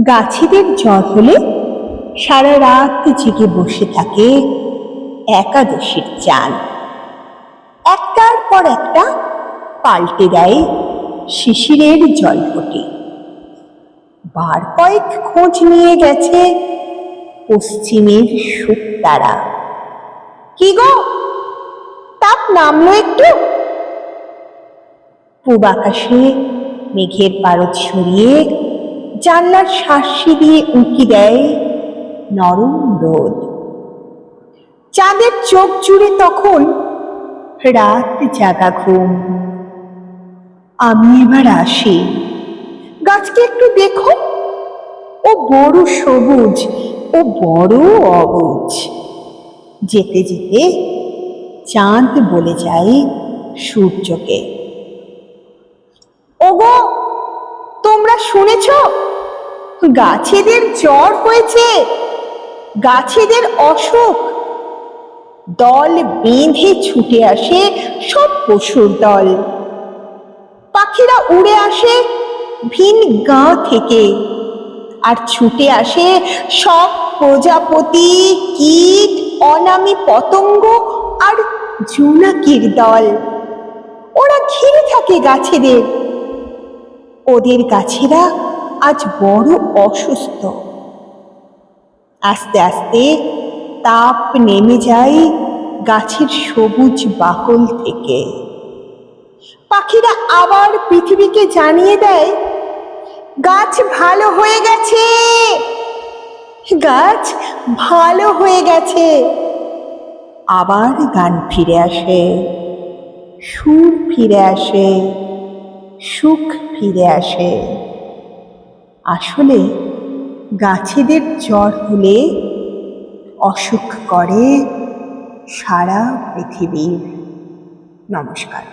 গাছেদের জ্বর হলে সারা রাত জেগে বসে থাকে একাদশীর চাঁদ। একটার পর একটা পাল্টে দেয় শিশিরের জলপটে। বার কয়েক খোঁজ নিয়ে গেছে পশ্চিমের শুকতারা। কি গো, তাপ নামলো একটু? পূব আকাশে মেঘের পারদ সরিয়ে জানলার শাঁসি দিয়ে উঁকি দেয় নরম রোদ। চাঁদের চোখ জুড়ে তখন রাত জাগা ঘুম। আমি এবার আসি, গাছকে একটু দেখো, ও বড় সবুজ, ও বড় অবুঝ। যেতে যেতে চাঁদ বলে যায় সূর্যকে, ওগো, তোমরা শুনেছ? গাছেদের জ্বর হয়েছে, গাছেদের অসুখ। দল বেঁধে ছুটে আসে সব পশুর দল। পাখিরা উড়ে আসে ভিন গাঁ থেকে, আর ছুটে আসে সব প্রজাপতি, কীট, অনামী পতঙ্গ আর জোনাকির দল। ওরা ঘিরে থাকে গাছেদের। ওদের গাছেরা আজ বড় অসুস্থ। আস্তে আস্তে তাপ নেমে যায় গাছের সবুজ বাকল থেকে। পাখিরা আবার পৃথিবীকে জানিয়ে দেয়, গাছ ভালো হয়ে গেছে, গাছ ভালো হয়ে গেছে। আবার গান ফিরে আসে, সুর ফিরে আসে, সুখ ফিরে আসে। আসলে গাছেদের জ্বর হলে অসুখ করে সারা পৃথিবীর। নমস্কার।